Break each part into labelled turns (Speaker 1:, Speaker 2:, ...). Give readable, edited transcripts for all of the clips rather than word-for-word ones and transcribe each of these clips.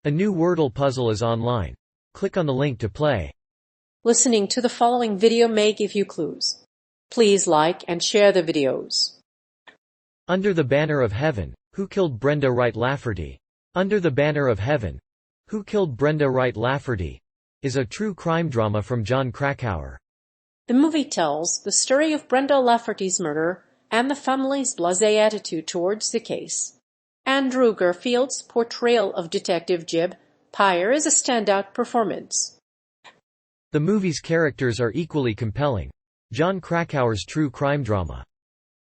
Speaker 1: A new Wordle puzzle is online. Click on the link to play.
Speaker 2: Listening to the following video may give you clues. Please like and share the videos.
Speaker 1: Under the Banner of Heaven, Who Killed Brenda Wright Lafferty? Under the Banner of Heaven, Who Killed Brenda Wright Lafferty? Is a true crime drama from Jon Krakauer.
Speaker 2: The movie tells the story of Brenda Lafferty's murder and the family's blasé attitude towards the case. Andrew Garfield's portrayal of Detective Jeb Pyre is a standout performance.
Speaker 1: The movie's characters are equally compelling. Jon Krakauer's true crime drama.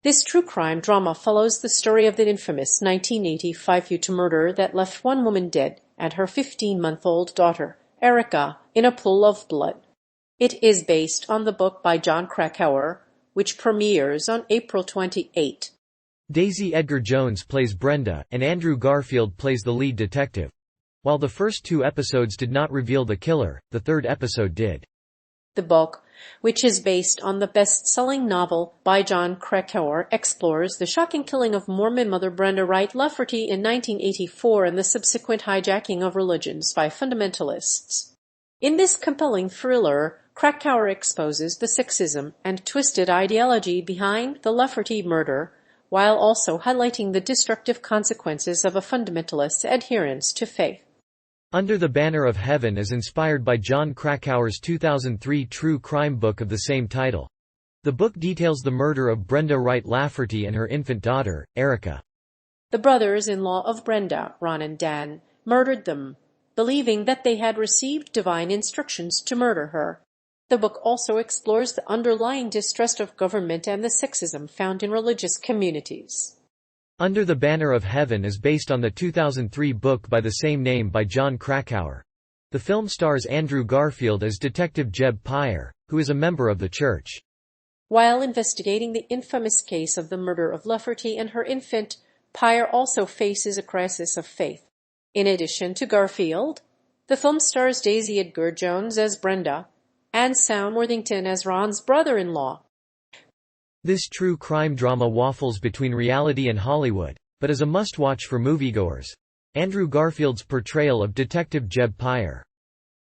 Speaker 2: This true crime drama follows the story of the infamous 1985 U-2 murder that left one woman dead and her 15-month-old daughter, Erica, in a pool of blood. It is based on the book by Jon Krakauer, which premieres on April 28.
Speaker 1: Daisy Edgar Jones plays Brenda, and Andrew Garfield plays the lead detective. While the first 2 episodes did not reveal the killer, the 3rd episode did.
Speaker 2: The book, which is based on the best-selling novel by Jon Krakauer, explores the shocking killing of Mormon mother Brenda Wright Lafferty in 1984 and the subsequent hijacking of religions by fundamentalists. In this compelling thriller, Krakauer exposes the sexism and twisted ideology behind the Lafferty murder, while also highlighting the destructive consequences of a fundamentalist's adherence to faith.
Speaker 1: Under the Banner of Heaven is inspired by Jon Krakauer's 2003 true crime book of the same title. The book details the murder of Brenda Wright Lafferty and her infant daughter, Erica.
Speaker 2: The brothers-in-law of Brenda, Ron and Dan, murdered them, believing that they had received divine instructions to murder her. The book also explores the underlying distrust of government and the sexism found in religious communities.
Speaker 1: Under the Banner of Heaven is based on the 2003 book by the same name by Jon Krakauer. The film stars Andrew Garfield as Detective Jeb Pyre, who is a member of the church.
Speaker 2: While investigating the infamous case of the murder of Lafferty and her infant, Pyre also faces a crisis of faith. In addition to Garfield, the film stars Daisy Edgar Jones as Brenda, and Sam Worthington as Ron's brother-in-law.
Speaker 1: This true crime drama waffles between reality and Hollywood, but is a must-watch for moviegoers. Andrew Garfield's portrayal of Detective Jeb Pyre.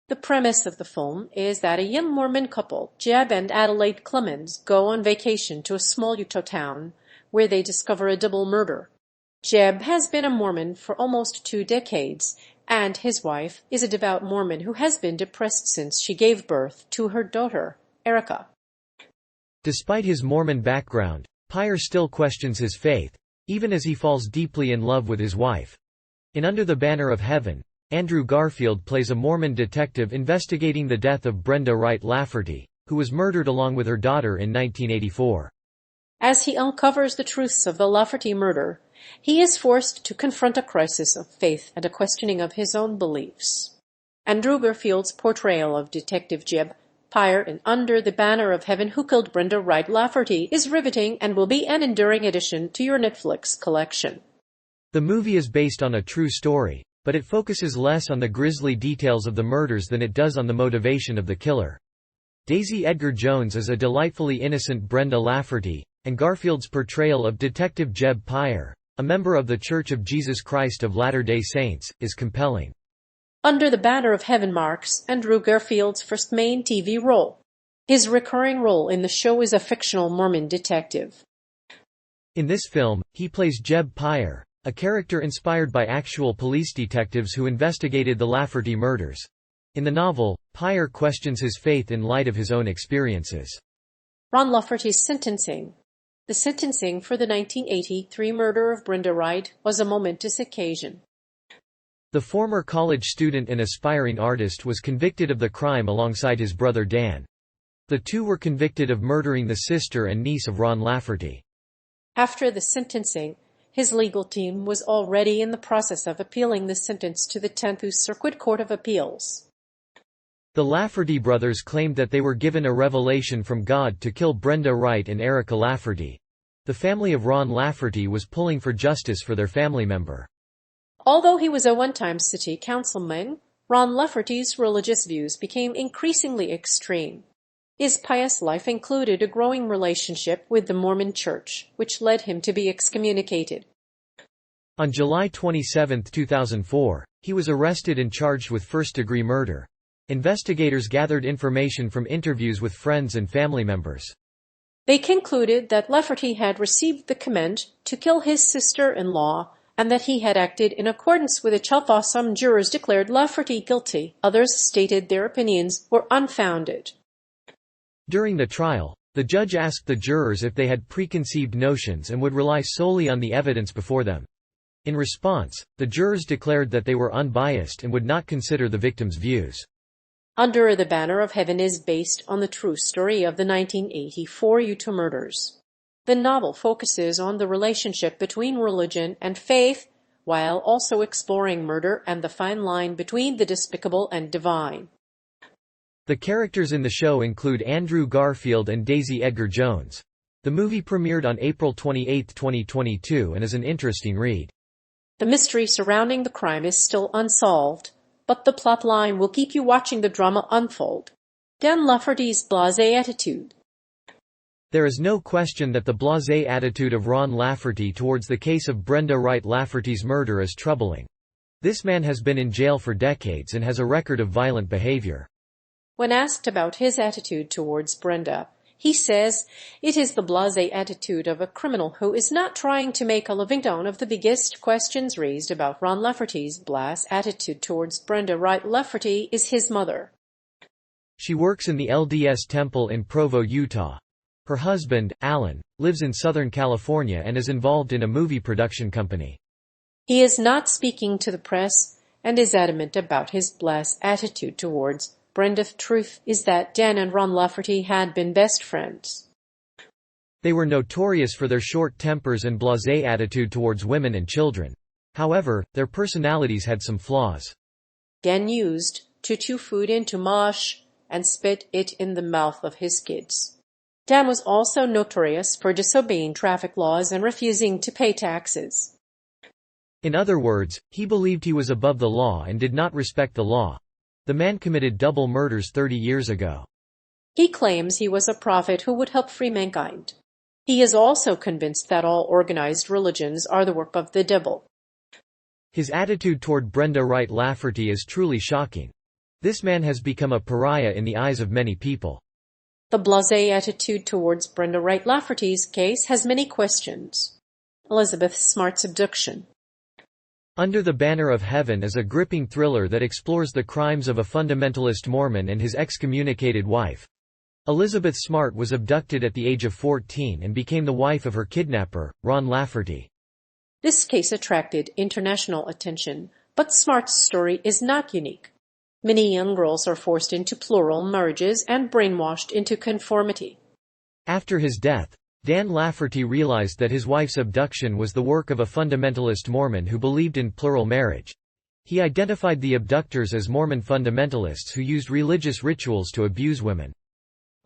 Speaker 2: The premise of the film is that a young Mormon couple, Jeb and Adelaide Clemens, go on vacation to a small Utah town where they discover a double murder. Jeb has been a Mormon for almost 2 decades, and his wife is a devout Mormon who has been depressed since she gave birth to her daughter, Erica.
Speaker 1: Despite his Mormon background, Pyre still questions his faith, even as he falls deeply in love with his wife. In Under the Banner of Heaven, Andrew Garfield plays a Mormon detective investigating the death of Brenda Wright Lafferty, who was murdered along with her daughter in 1984. As
Speaker 2: he uncovers the truths of the Lafferty murder, he is forced to confront a crisis of faith and a questioning of his own beliefs. Andrew Garfield's portrayal of Detective Jeb Pyre in Under the Banner of Heaven, Who Killed Brenda Wright Lafferty is riveting and will be an enduring addition to your Netflix collection.
Speaker 1: The movie is based on a true story, but it focuses less on the grisly details of the murders than it does on the motivation of the killer. Daisy Edgar Jones is a delightfully innocent Brenda Lafferty, and Garfield's portrayal of Detective Jeb Pyre, a member of The Church of Jesus Christ of Latter-day Saints, is compelling.
Speaker 2: Under the Banner of Heaven marks Andrew Garfield's first main TV role. His recurring role in the show is a fictional Mormon detective.
Speaker 1: In this film, he plays Jeb Pyre, a character inspired by actual police detectives who investigated the Lafferty murders. In the novel, Pyre questions his faith in light of his own experiences.
Speaker 2: Ron Lafferty's sentencing. The sentencing for the 1983 murder of Brenda Wright was a momentous occasion.
Speaker 1: The former college student and aspiring artist was convicted of the crime alongside his brother Dan. The two were convicted of murdering the sister and niece of Ron Lafferty.
Speaker 2: After the sentencing, his legal team was already in the process of appealing the sentence to the 10th Circuit Court of Appeals.
Speaker 1: The Lafferty brothers claimed that they were given a revelation from God to kill Brenda Wright and Erica Lafferty. The family of Ron Lafferty was pulling for justice for their family member.
Speaker 2: Although he was a one-time city councilman, Ron Lafferty's religious views became increasingly extreme. His pious life included a growing relationship with the Mormon Church, which led him to be excommunicated.
Speaker 1: On July 27, 2004, He was arrested and charged with first-degree murder. Investigators gathered information from interviews with friends and family members.
Speaker 2: They concluded that Lafferty had received the command to kill his sister-in-law and that he had acted in accordance with its law. Some jurors declared Lafferty guilty. Others stated their opinions were unfounded.
Speaker 1: During the trial, the judge asked the jurors if they had preconceived notions and would rely solely on the evidence before them. In response, the jurors declared that they were unbiased and would not consider the victims' views.
Speaker 2: Under the Banner of Heaven is based on the true story of the 1984 Utah murders. The novel focuses on the relationship between religion and faith, while also exploring murder and the fine line between the despicable and divine.
Speaker 1: The characters in the show include Andrew Garfield and Daisy Edgar Jones. The movie premiered on April 28, 2022 and is an interesting read.
Speaker 2: The mystery surrounding the crime is still unsolved, but the plotline will keep you watching the drama unfold. Dan Lafferty's blasé attitude.
Speaker 1: There is no question that the blasé attitude of Ron Lafferty towards the case of Brenda Wright Lafferty's murder is troubling. This man has been in jail for decades and has a record of violent behavior.
Speaker 2: When asked about his attitude towards Brenda, he says it is the blasé attitude of a criminal who is not trying to make a living. One of the biggest questions raised about Ron Lafferty's blasé attitude towards Brenda Wright Lafferty is his mother.
Speaker 1: She works in the LDS Temple in Provo, Utah. Her husband, Alan, lives in Southern California and is involved in a movie production company.
Speaker 2: He is not speaking to the press and is adamant about his blasé attitude towards Brenda. The truth is that Dan and Ron Lafferty had been best friends.
Speaker 1: They were notorious for their short tempers and blasé attitude towards women and children. However, their personalities had some flaws.
Speaker 2: Dan used to chew food into mush and spit it in the mouth of his kids. Dan was also notorious for disobeying traffic laws and refusing to pay taxes.
Speaker 1: In other words, he believed he was above the law and did not respect the law. The man committed double murders 30 years ago.
Speaker 2: He claims he was a prophet who would help free mankind. He is also convinced that all organized religions are the work of the devil.
Speaker 1: His attitude toward Brenda Wright Lafferty is truly shocking. This man has become a pariah in the eyes of many people.
Speaker 2: The blasé attitude towards Brenda Wright Lafferty's case has many questions. Elizabeth Smart's abduction.
Speaker 1: Under the Banner of Heaven is a gripping thriller that explores the crimes of a fundamentalist Mormon and his excommunicated wife. Elizabeth Smart was abducted at the age of 14 and became the wife of her kidnapper, Ron Lafferty.
Speaker 2: This case attracted international attention, but Smart's story is not unique. Many young girls are forced into plural marriages and brainwashed into conformity.
Speaker 1: After his death, Dan Lafferty realized that his wife's abduction was the work of a fundamentalist Mormon who believed in plural marriage. He identified the abductors as Mormon fundamentalists who used religious rituals to abuse women.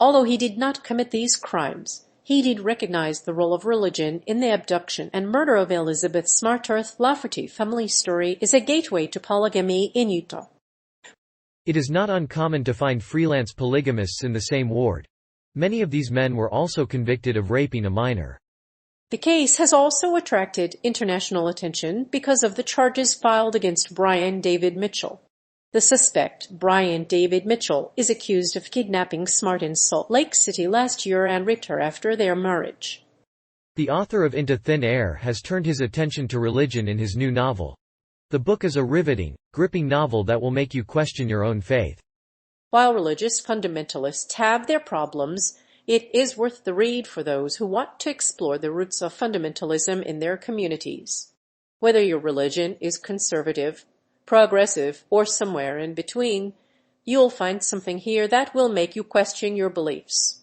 Speaker 2: Although he did not commit these crimes, he did recognize the role of religion in the abduction and murder of Elizabeth Smart. Lafferty family story is a gateway to polygamy in Utah.
Speaker 1: It is not uncommon to find freelance polygamists in the same ward. Many of these men were also convicted of raping a minor.
Speaker 2: The case has also attracted international attention because of the charges filed against Brian David Mitchell. The suspect, Brian David Mitchell, is accused of kidnapping Smart in Salt Lake City last year and raped her after their marriage.
Speaker 1: The author of Into Thin Air has turned his attention to religion in his new novel. The book is a riveting, gripping novel that will make you question your own faith.
Speaker 2: While religious fundamentalists have their problems, it is worth the read for those who want to explore the roots of fundamentalism in their communities. Whether your religion is conservative, progressive, or somewhere in between, you'll find something here that will make you question your beliefs.